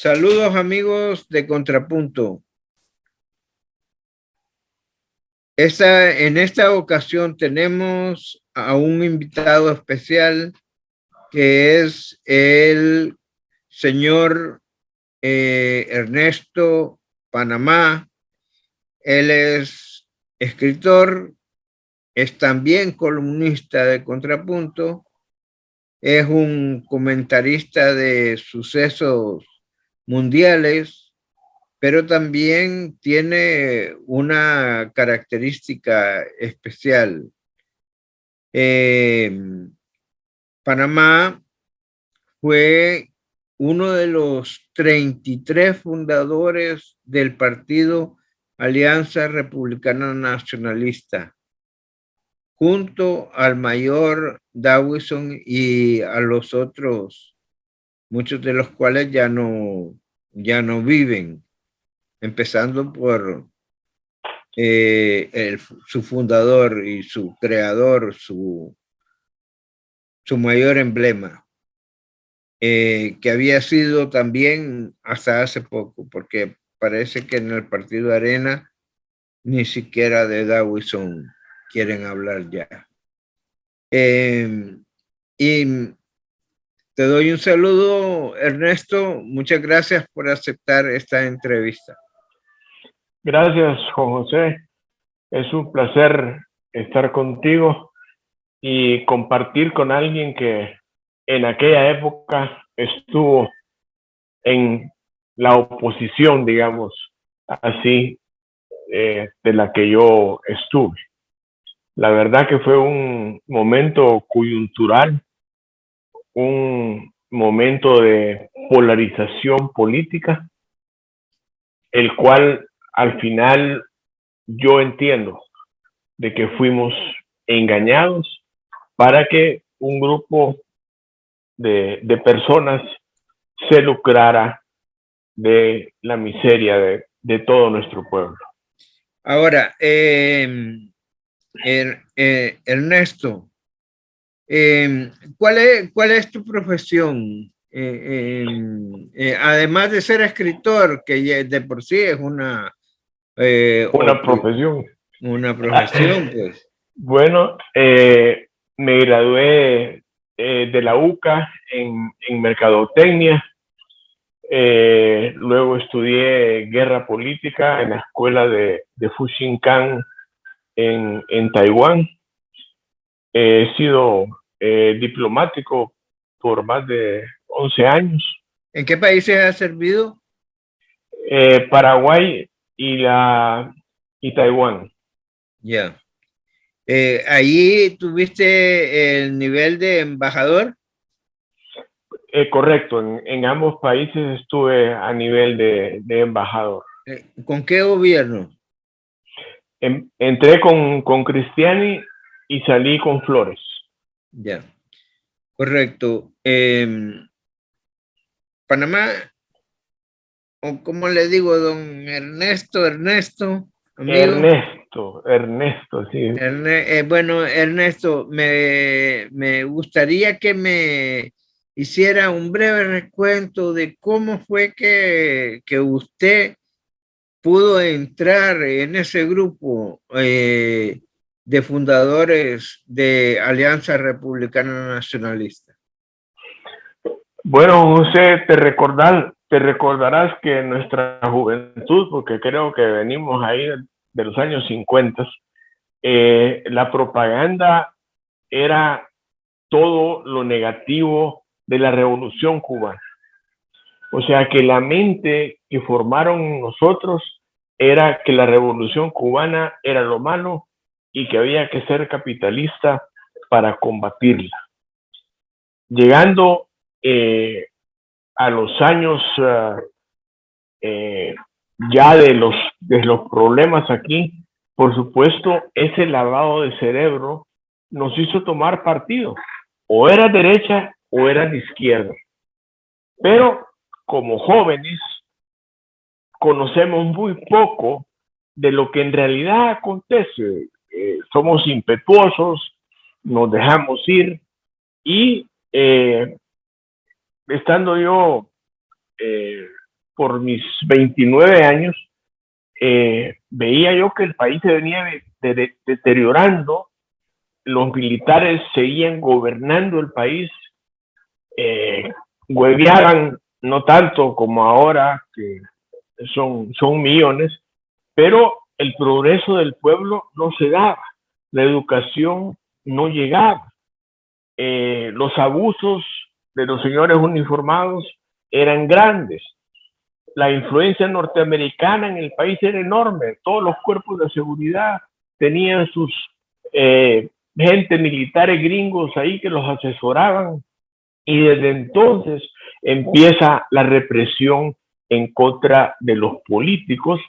Saludos amigos de Contrapunto. En esta ocasión tenemos a un invitado especial que es el señor Ernesto Panamá. Él es escritor, es también columnista de Contrapunto, es un comentarista de sucesos mundiales, pero también tiene una característica especial. Panamá fue uno de los 33 fundadores del partido Alianza Republicana Nacionalista, junto al mayor Dawson y a los otros, muchos de los cuales ya no viven, empezando por su fundador y su creador, su mayor emblema, que había sido también hasta hace poco, porque parece que en el partido Arena ni siquiera de Dawson quieren hablar ya. Y te doy un saludo, Ernesto. Muchas gracias por aceptar esta entrevista. Gracias, Juan José. Es un placer estar contigo y compartir con alguien que en aquella época estuvo en la oposición, digamos, así, de la que yo estuve. La verdad que fue un momento coyuntural, un momento de polarización política, el cual al final yo entiendo de que fuimos engañados para que un grupo de personas se lucrara de la miseria de todo nuestro pueblo. Ahora, Ernesto, ¿cuál es tu profesión? Además de ser escritor, que de por sí es una profesión. Una profesión, pues. Bueno, me gradué de la UCA en Mercadotecnia. Luego estudié Guerra Política en la escuela de Fuxingcan en Taiwán. He sido diplomático por más de 11 años. ¿En qué países has servido? Paraguay y Taiwán. Ya. ¿Allí tuviste el nivel de embajador? Correcto, en ambos países estuve a nivel de embajador. ¿Con qué gobierno? Entré con Cristiani y salí con Flores. Ya, correcto. Panamá, o como le digo, don Ernesto, amigo. Ernesto, sí. Bueno, Ernesto, me gustaría que me hiciera un breve recuento de cómo fue que usted pudo entrar en ese grupo de fundadores de Alianza Republicana Nacionalista. Bueno, José, te recordarás que en nuestra juventud, porque creo que venimos ahí de los años 50, la propaganda era todo lo negativo de la Revolución Cubana. O sea que la mente que formaron nosotros era que la Revolución Cubana era lo malo y que había que ser capitalista para combatirla. Llegando a los años ya de los problemas aquí, por supuesto, ese lavado de cerebro nos hizo tomar partido. O era derecha o era de izquierda. Pero como jóvenes conocemos muy poco de lo que en realidad acontece. Somos impetuosos, nos dejamos ir y estando yo por mis 29 años, veía yo que el país se venía deteriorando, los militares seguían gobernando el país, hueveaban, no tanto como ahora, que son millones, pero el progreso del pueblo no se daba, la educación no llegaba, los abusos de los señores uniformados eran grandes, la influencia norteamericana en el país era enorme, todos los cuerpos de seguridad tenían sus gente militares gringos ahí que los asesoraban, y desde entonces empieza la represión en contra de los políticos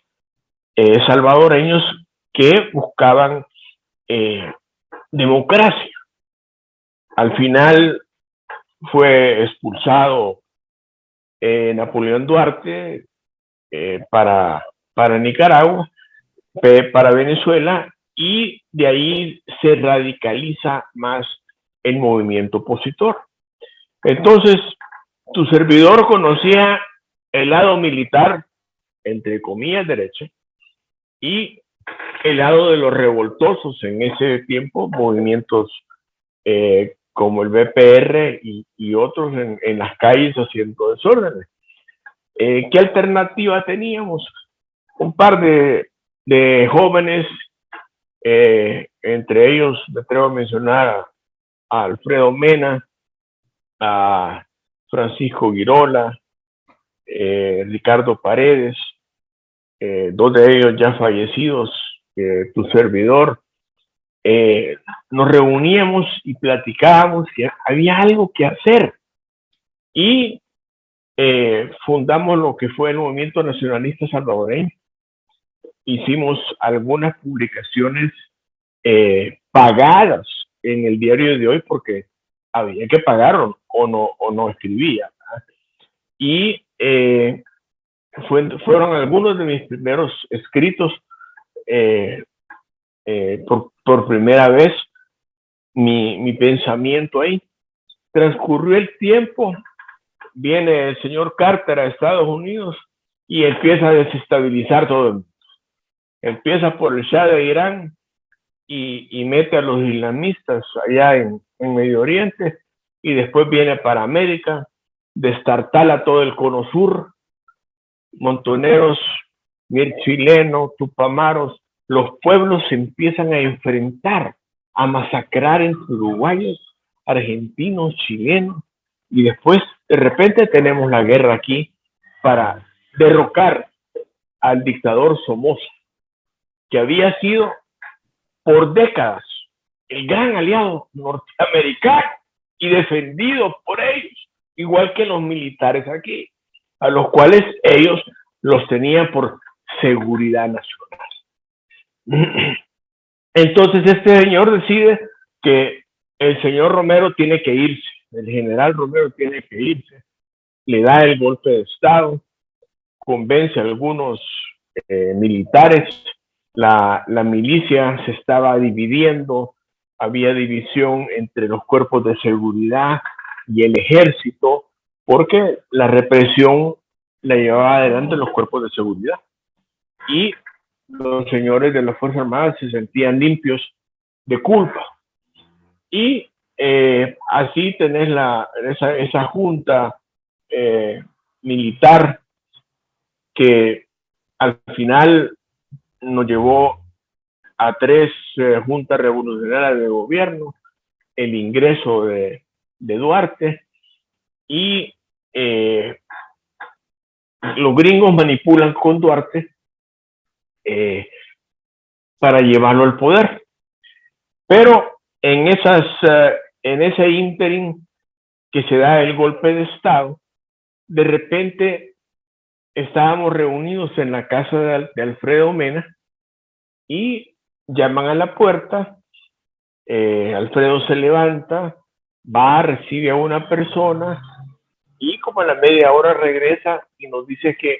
salvadoreños que buscaban democracia. Al final fue expulsado Napoleón Duarte para Nicaragua, para Venezuela, y de ahí se radicaliza más el movimiento opositor. Entonces, tu servidor conocía el lado militar, entre comillas, derecha, y el lado de los revoltosos en ese tiempo, movimientos como el BPR y otros en las calles haciendo desórdenes. ¿Qué alternativa teníamos? Un par de jóvenes, entre ellos me atrevo a mencionar a Alfredo Mena, a Francisco Girola, Ricardo Paredes, dos de ellos ya fallecidos, tu servidor. Nos reuníamos y platicábamos que había algo que hacer, y fundamos lo que fue el Movimiento Nacionalista Salvadoreño. Hicimos algunas publicaciones pagadas en el diario de hoy porque había que pagar o no escribía, ¿verdad? Y fueron algunos de mis primeros escritos. Por primera vez mi pensamiento ahí. Transcurrió el tiempo, viene el señor Carter a Estados Unidos y empieza a desestabilizar todo el mundo. Empieza por el Shah de Irán y mete a los islamistas allá en Medio Oriente, y después viene para América, destartala todo el cono sur, montoneros, Chileno, Tupamaros, los pueblos se empiezan a enfrentar, a masacrar entre uruguayos, argentinos, chilenos, y después de repente tenemos la guerra aquí para derrocar al dictador Somoza, que había sido por décadas el gran aliado norteamericano y defendido por ellos, igual que los militares aquí, a los cuales ellos los tenían por seguridad nacional. Entonces este señor decide que el señor Romero tiene que irse, el general Romero tiene que irse, le da el golpe de estado, convence a algunos militares, la milicia se estaba dividiendo, había división entre los cuerpos de seguridad y el ejército, porque la represión la llevaba adelante los cuerpos de seguridad, y los señores de las Fuerzas Armadas se sentían limpios de culpa. Y así tenés esa junta militar que al final nos llevó a 3 juntas revolucionarias de gobierno, el ingreso de Duarte, y los gringos manipulan con Duarte para llevarlo al poder. Pero en ese ínterin que se da el golpe de estado, de repente estábamos reunidos en la casa de Alfredo Mena y llaman a la puerta. Alfredo se levanta, va, recibe a una persona y como a la media hora regresa y nos dice que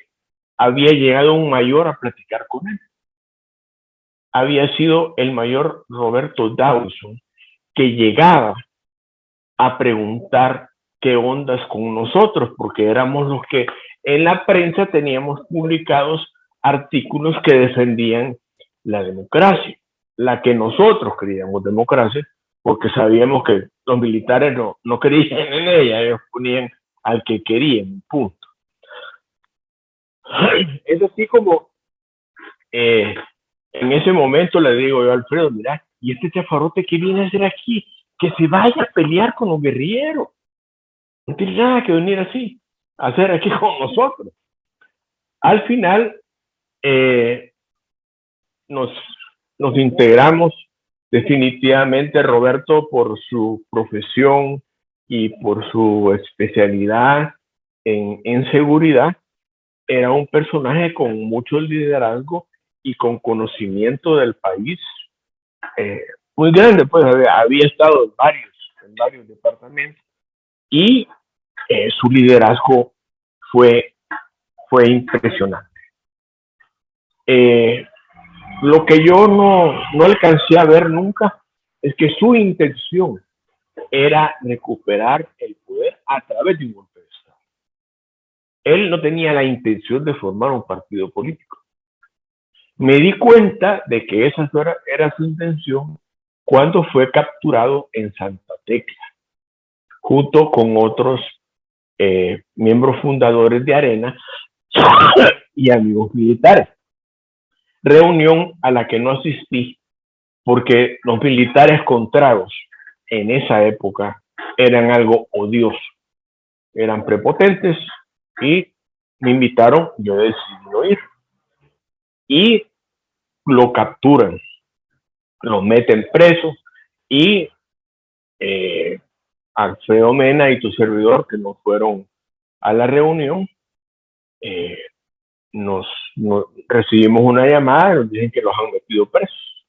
había llegado un mayor a platicar con él. Había sido el mayor Roberto Dawson, que llegaba a preguntar qué ondas con nosotros, porque éramos los que en la prensa teníamos publicados artículos que defendían la democracia, la que nosotros creíamos democracia, porque sabíamos que los militares no creían en ella, ellos ponían al que querían, punto. Es así como en ese momento le digo yo a Alfredo, mira, ¿y este chafarote qué viene a hacer aquí? Que se vaya a pelear con los guerrilleros. No tiene nada que venir así, a hacer aquí con nosotros. Al final nos integramos definitivamente. Roberto, por su profesión y por su especialidad en seguridad, era un personaje con mucho liderazgo y con conocimiento del país muy grande, pues había estado en varios departamentos y su liderazgo fue impresionante. Lo que yo no alcancé a ver nunca es que su intención era recuperar el poder a través de un golpe de Estado. Él no tenía la intención de formar un partido político. Me di cuenta de que esa era su intención cuando fue capturado en Santa Tecla, junto con otros miembros fundadores de Arena y amigos militares. Reunión a la que no asistí porque los militares contrarios en esa época eran algo odioso, eran prepotentes y me invitaron, yo decidí no ir. Y lo capturan, lo meten preso y Alfredo Mena y tu servidor, que no fueron a la reunión, nos recibimos una llamada y nos dicen que los han metido presos.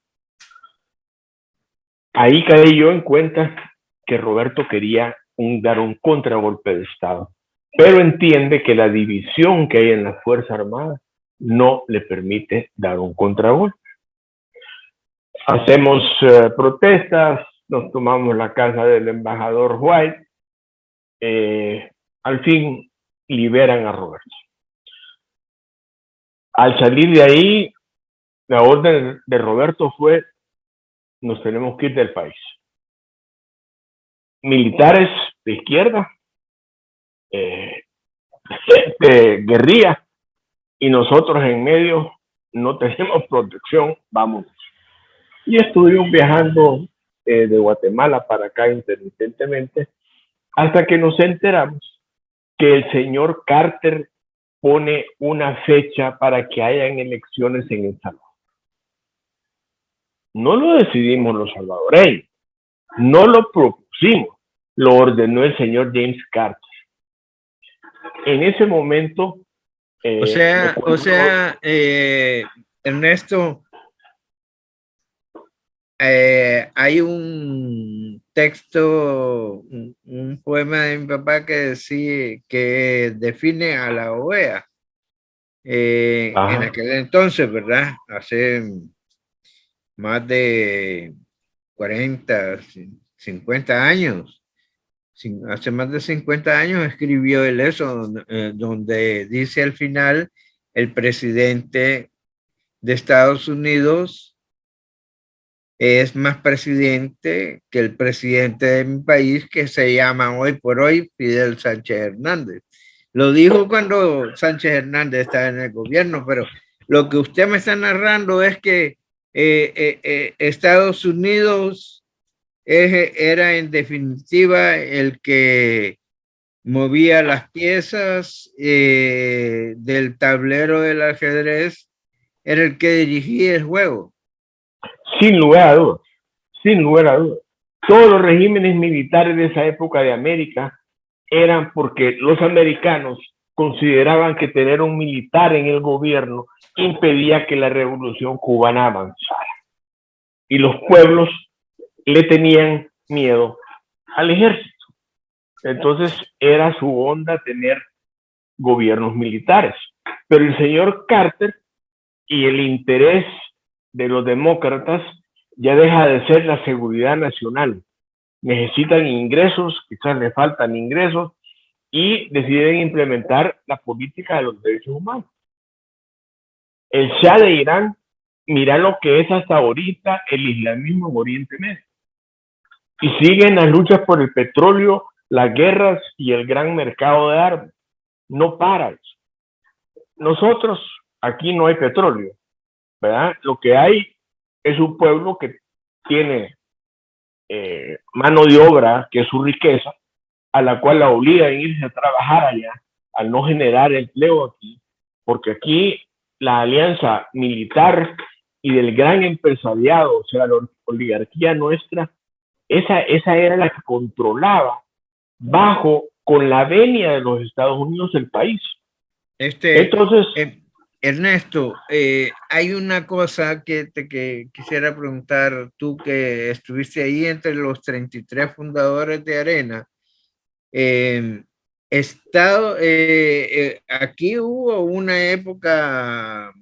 Ahí caí yo en cuenta que Roberto quería dar un contragolpe de Estado, pero entiende que la división que hay en la Fuerza Armada no le permite dar un contragolpe. Hacemos protestas, nos tomamos la casa del embajador White, al fin liberan a Roberto. Al salir de ahí, la orden de Roberto fue: nos tenemos que ir del país. Militares de izquierda, guerrilla, y nosotros en medio no tenemos protección, vamos. Y estuvimos viajando de Guatemala para acá intermitentemente, hasta que nos enteramos que el señor Carter pone una fecha para que hayan elecciones en El Salvador. No lo decidimos los salvadoreños, no lo propusimos, lo ordenó el señor James Carter. En ese momento... Ernesto, hay un texto, un poema de mi papá que define a la OEA en aquel entonces, ¿verdad? Hace más de 40, 50 años. Hace más de 50 años escribió él eso, donde dice al final: el presidente de Estados Unidos es más presidente que el presidente de mi país, que se llama hoy por hoy Fidel Sánchez Hernández. Lo dijo cuando Sánchez Hernández estaba en el gobierno, pero lo que usted me está narrando es que Estados Unidos era en definitiva el que movía las piezas del tablero del ajedrez, era el que dirigía el juego. Sin lugar a dudas, sin lugar a dudas. Todos los regímenes militares de esa época de América eran porque los americanos consideraban que tener un militar en el gobierno impedía que la revolución cubana avanzara. Y los pueblos le tenían miedo al ejército. Entonces era su onda tener gobiernos militares. Pero el señor Carter y el interés de los demócratas ya deja de ser la seguridad nacional. Necesitan ingresos, quizás le faltan ingresos, y deciden implementar la política de los derechos humanos. El Shah de Irán, mira lo que es hasta ahorita el islamismo en Oriente Medio. Y siguen las luchas por el petróleo, las guerras y el gran mercado de armas. No paran. Nosotros, aquí no hay petróleo, ¿verdad? Lo que hay es un pueblo que tiene mano de obra, que es su riqueza, a la cual la obligan a irse a trabajar allá, al no generar empleo aquí, porque aquí la alianza militar y del gran empresariado, o sea, la oligarquía nuestra, esa era la que controlaba bajo, con la venia de los Estados Unidos, el país. Entonces, Ernesto, hay una cosa que quisiera preguntar, tú que estuviste ahí entre los 33 fundadores de Arena. Aquí hubo una época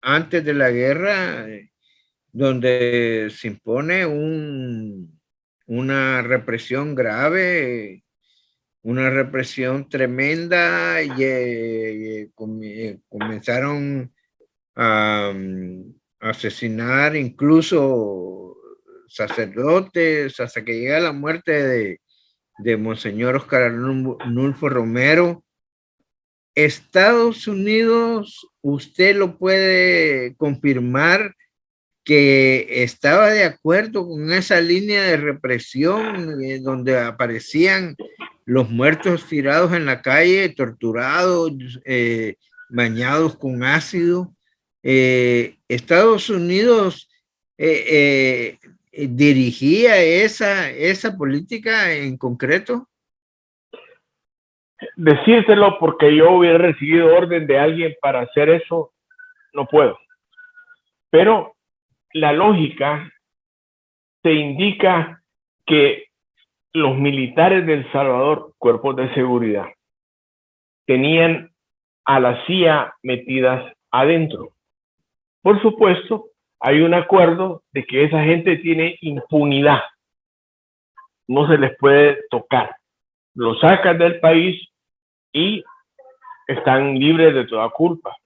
antes de la guerra donde se impone una represión grave, una represión tremenda y comenzaron a asesinar incluso sacerdotes hasta que llega la muerte de Monseñor Oscar Arnulfo Romero. Estados Unidos, usted lo puede confirmar que estaba de acuerdo con esa línea de represión donde aparecían los muertos tirados en la calle, torturados, bañados con ácido. Estados Unidos dirigía esa política en concreto. Decírselo porque yo hubiera recibido orden de alguien para hacer eso, no puedo. Pero la lógica te indica que los militares de El Salvador, cuerpos de seguridad, tenían a la CIA metidas adentro. Por supuesto, hay un acuerdo de que esa gente tiene impunidad. No se les puede tocar. Lo sacan del país y están libres de toda culpa.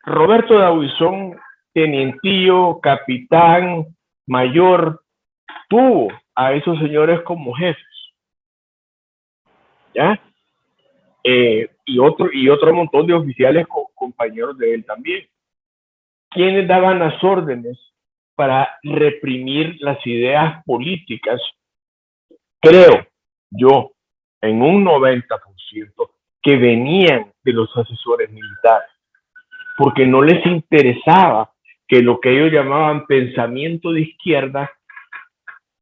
Roberto D'Aubuisson, tenientillo, capitán, mayor, tuvo a esos señores como jefes. ¿Ya? Y otro montón de oficiales compañeros de él también, quienes daban las órdenes para reprimir las ideas políticas, creo yo, en un 90%, que venían de los asesores militares, porque no les interesaba que lo que ellos llamaban pensamiento de izquierda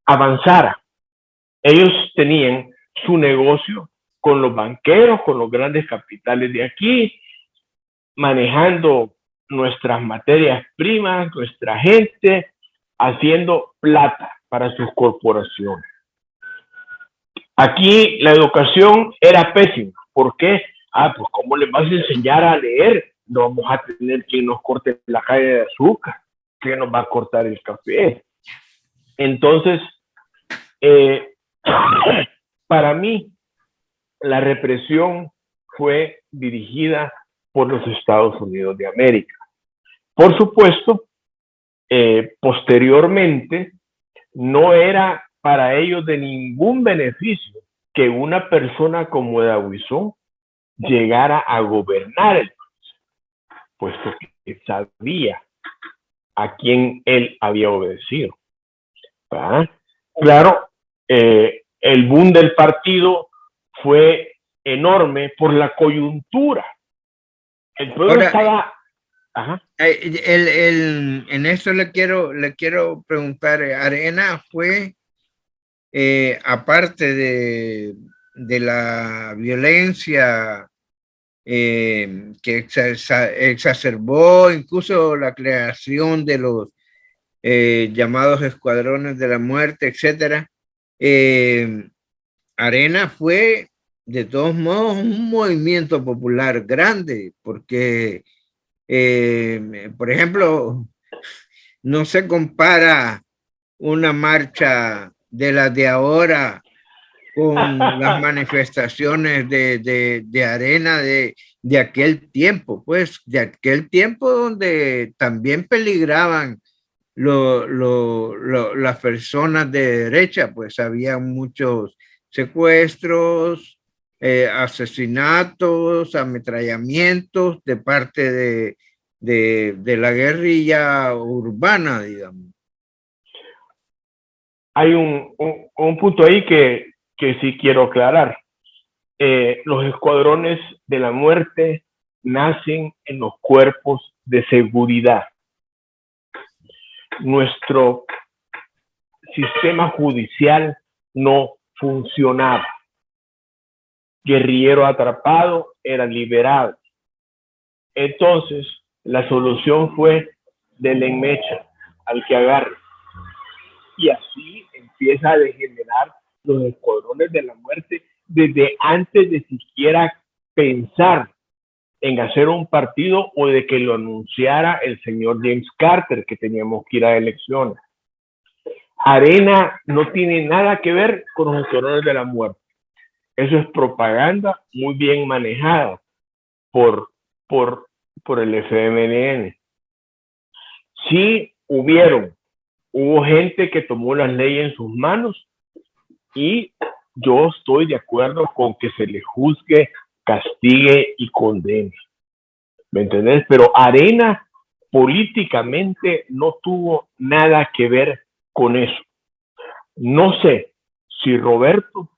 avanzara. Ellos tenían su negocio con los banqueros, con los grandes capitales de aquí, manejando nuestras materias primas, nuestra gente, haciendo plata para sus corporaciones. Aquí la educación era pésima. ¿Por qué? Pues ¿cómo les vas a enseñar a leer? No vamos a tener quien nos corte la calle de azúcar, quien nos va a cortar el café. Entonces, para mí, la represión fue dirigida por los Estados Unidos de América. Por supuesto, posteriormente, no era para ellos de ningún beneficio que una persona como D'Aubuisson llegara a gobernar el país, puesto que sabía a quién él había obedecido. ¿Verdad? Claro, el boom del partido fue enorme por la coyuntura. El pueblo Ahora, estaba... Ajá. En esto le quiero preguntar, Arena fue, aparte de la violencia que exacerbó incluso la creación de los llamados escuadrones de la muerte, etcétera, Arena fue de todos modos un movimiento popular grande, porque por ejemplo, no se compara una marcha de las de ahora con las manifestaciones de Arena de aquel tiempo, pues de aquel tiempo donde también peligraban las personas de derecha, pues había muchos secuestros, asesinatos, ametrallamientos de parte de la guerrilla urbana, digamos. Hay un punto ahí que sí quiero aclarar. Los escuadrones de la muerte nacen en los cuerpos de seguridad. Nuestro sistema judicial no funcionaba. Guerrillero atrapado era liberado. Entonces, la solución fue denle en mecha al que agarre. Y así empieza a degenerar los escuadrones de la muerte desde antes de siquiera pensar en hacer un partido o de que lo anunciara el señor James Carter, que teníamos que ir a elecciones. Arena no tiene nada que ver con los escuadrones de la muerte. Eso es propaganda muy bien manejada por, por, por el FMLN. Sí hubo gente que tomó las leyes en sus manos y yo estoy de acuerdo con que se le juzgue, castigue y condene. ¿Me entendés? Pero Arena políticamente no tuvo nada que ver con eso. No sé si Roberto,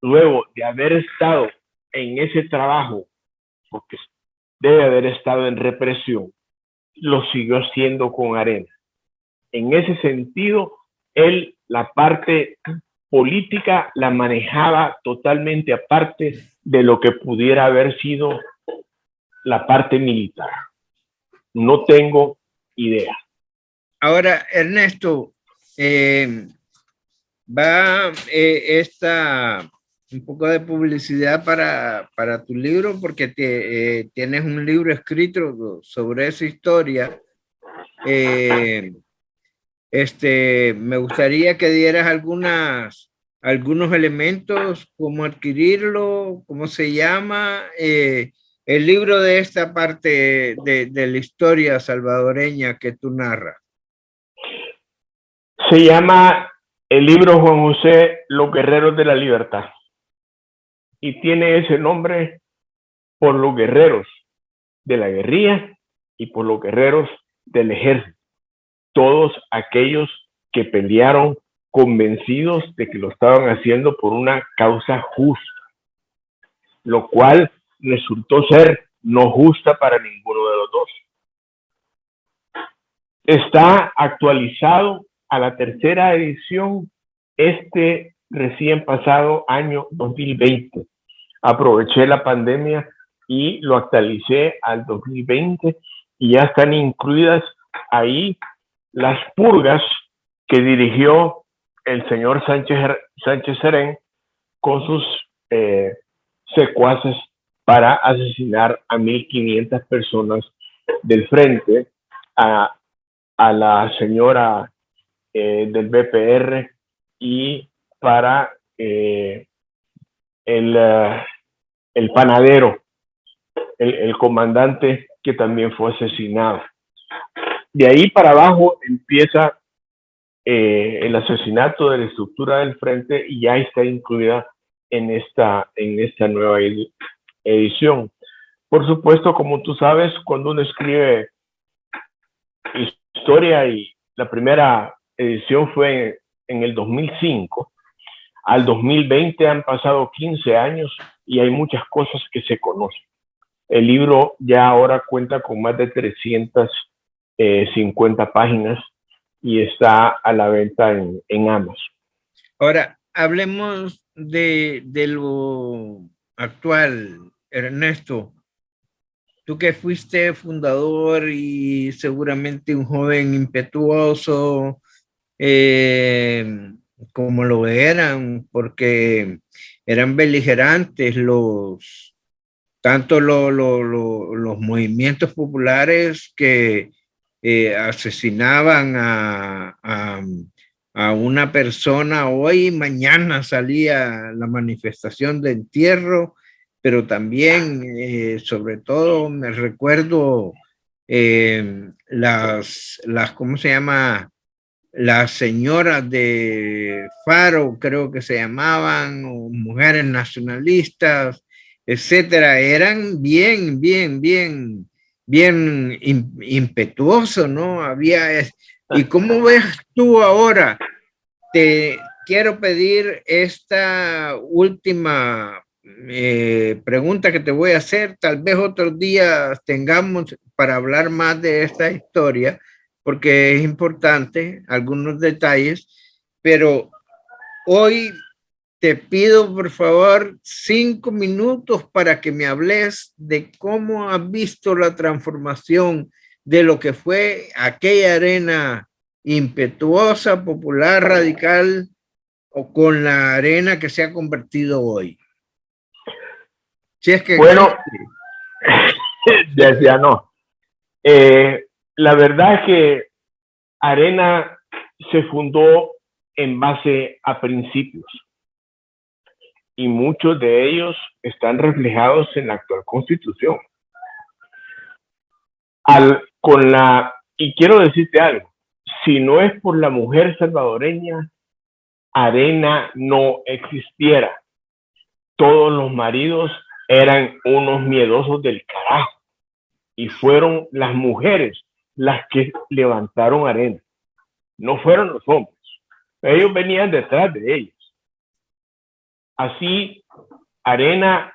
luego de haber estado en ese trabajo, porque debe haber estado en represión, lo siguió haciendo con Arena. En ese sentido, él la parte política la manejaba totalmente aparte de lo que pudiera haber sido la parte militar. No tengo idea. Ahora, Ernesto, va un poco de publicidad para tu libro, porque tienes un libro escrito sobre esa historia. Me gustaría que dieras algunos elementos, cómo adquirirlo, cómo se llama, el libro de esta parte de la historia salvadoreña que tú narras. Se llama el libro Juan José, Los Guerreros de la Libertad. Y tiene ese nombre por los guerreros de la guerrilla y por los guerreros del ejército. Todos aquellos que pelearon convencidos de que lo estaban haciendo por una causa justa, lo cual resultó ser no justa para ninguno de los dos. Está actualizado a la tercera edición este recién pasado año 2020. Aproveché la pandemia y lo actualicé al 2020 y ya están incluidas ahí las purgas que dirigió el señor Sánchez Serén con sus secuaces para asesinar a 1.500 personas del frente, a la señora del BPR y para el panadero, el comandante que también fue asesinado. De ahí para abajo empieza el asesinato de la estructura del frente y ya está incluida en esta nueva edición. Por supuesto, como tú sabes, cuando uno escribe historia, y la primera edición fue en el 2005, al 2020 han pasado 15 años y hay muchas cosas que se conocen. El libro ya ahora cuenta con más de 350 páginas y está a la venta en Amazon. Ahora, hablemos de lo actual, Ernesto. Tú que fuiste fundador y seguramente un joven impetuoso, como lo eran, porque eran beligerantes tanto los movimientos populares que asesinaban a una persona hoy, mañana salía la manifestación de entierro, pero también, sobre todo, me recuerdo ¿cómo se llama? Las señoras de Faro, creo que se llamaban, o mujeres nacionalistas, etcétera, eran bien impetuosos, ¿no? ¿Y cómo ves tú ahora? Te quiero pedir esta última pregunta que te voy a hacer. Tal vez otros días tengamos para hablar más de esta historia, porque es importante algunos detalles, pero hoy te pido por favor 5 minutos para que me hables de cómo has visto la transformación de lo que fue aquella arena impetuosa, popular, radical, o con la arena que se ha convertido hoy. Si es que bueno, existe. ya no. La verdad es que Arena se fundó en base a principios y muchos de ellos están reflejados en la actual Constitución. Y quiero decirte algo, si no es por la mujer salvadoreña, Arena no existiera. Todos los maridos eran unos miedosos del carajo y fueron las mujeres las que levantaron Arena, no fueron los hombres. Ellos venían detrás de ellos. Así, Arena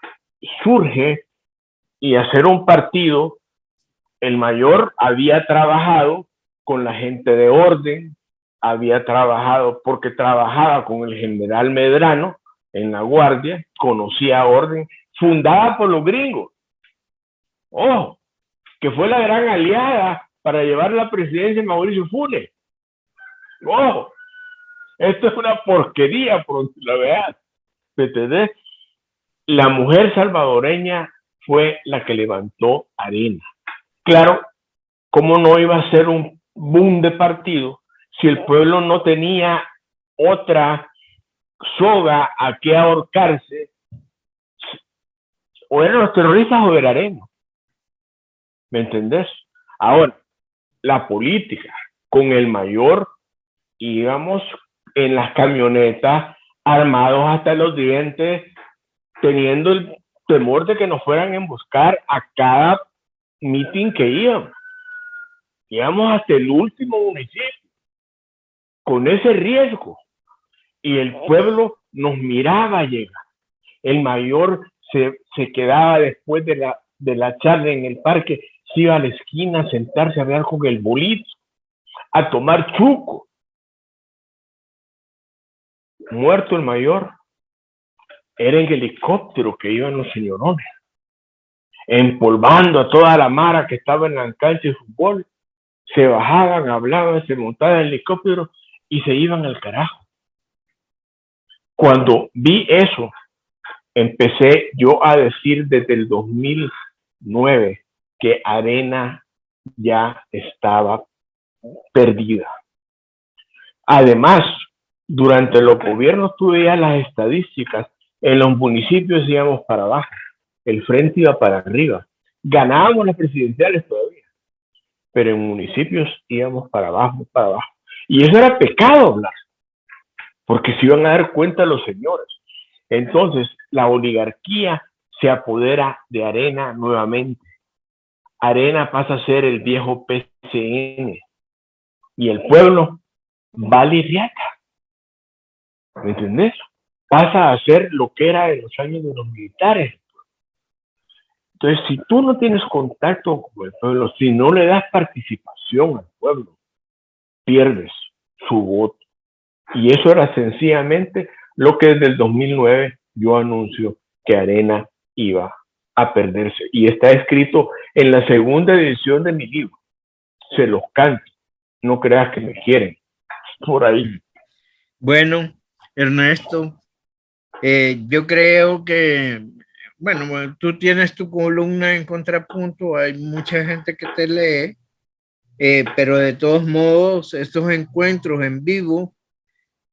surge y hacer un partido, el mayor había trabajado con la gente de orden, había trabajado porque trabajaba con el general Medrano en la Guardia, conocía orden, fundada por los gringos. Ojo, que fue la gran aliada para llevar la presidencia de Mauricio Funes. Ojo, esto es una porquería por la verdad. ¿Me entendés? La mujer salvadoreña fue la que levantó Arena. Claro, ¿cómo no iba a ser un boom de partido si el pueblo no tenía otra soga a que ahorcarse? O eran los terroristas o era Arena. ¿Me entendés? Ahora, la política con el mayor íbamos en las camionetas armados hasta los dientes, teniendo el temor de que nos fueran a emboscar a cada meeting que íbamos. Íbamos hasta el último municipio, con ese riesgo. Y el pueblo nos miraba llegar. El mayor se quedaba después de la charla en el parque, se iba a la esquina a sentarse a hablar con el bolito, a tomar chuco. Muerto el mayor, era en helicóptero que iban los señorones, empolvando a toda la mara que estaba en la cancha de fútbol. Se bajaban, hablaban, se montaban en el helicóptero y se iban al carajo. Cuando vi eso, empecé yo a decir desde el 2009 que Arena ya estaba perdida. Además, durante los gobiernos tuve ya las estadísticas, en los municipios íbamos para abajo, el frente iba para arriba, ganábamos las presidenciales todavía, pero en municipios íbamos para abajo, para abajo. Y eso era pecado hablar, porque se iban a dar cuenta los señores. Entonces, la oligarquía se apodera de Arena nuevamente. Arena pasa a ser el viejo PCN y el pueblo vale riata. ¿Me entendés? Pasa a ser lo que era en los años de los militares. Entonces, si tú no tienes contacto con el pueblo, si no le das participación al pueblo, pierdes su voto. Y eso era sencillamente lo que desde el 2009 yo anuncio que Arena iba a perderse. Y está escrito en la segunda edición de mi libro. Se los canto. No creas que me quieren. Por ahí. Bueno, Ernesto, yo creo que, bueno, tú tienes tu columna en Contrapunto, hay mucha gente que te lee, pero de todos modos, estos encuentros en vivo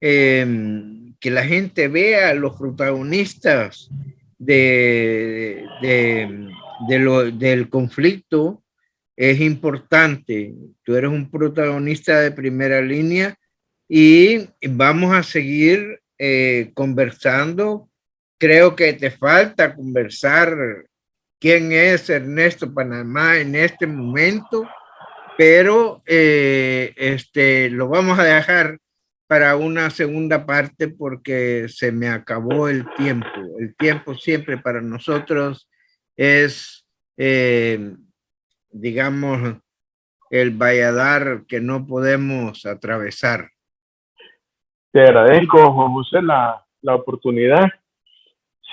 que la gente vea a los protagonistas del conflicto es importante. Tú eres un protagonista de primera línea y vamos a seguir conversando. Creo que te falta conversar quién es Ernesto Panamá en este momento, pero lo vamos a dejar para una segunda parte porque se me acabó el tiempo. El tiempo siempre para nosotros es, digamos, el valladar que no podemos atravesar. Te agradezco, Juan José, la oportunidad.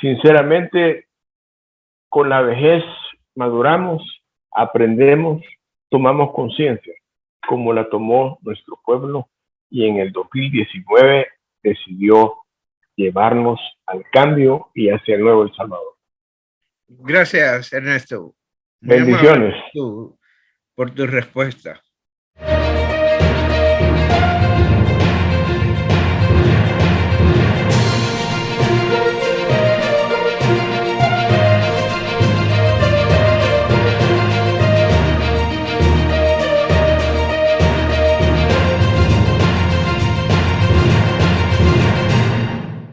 Sinceramente, con la vejez maduramos, aprendemos, tomamos conciencia, como la tomó nuestro pueblo, y en el 2019 decidió llevarnos al cambio y hacia el nuevo El Salvador. Gracias, Ernesto. Muy amable Bendiciones. por tu respuesta.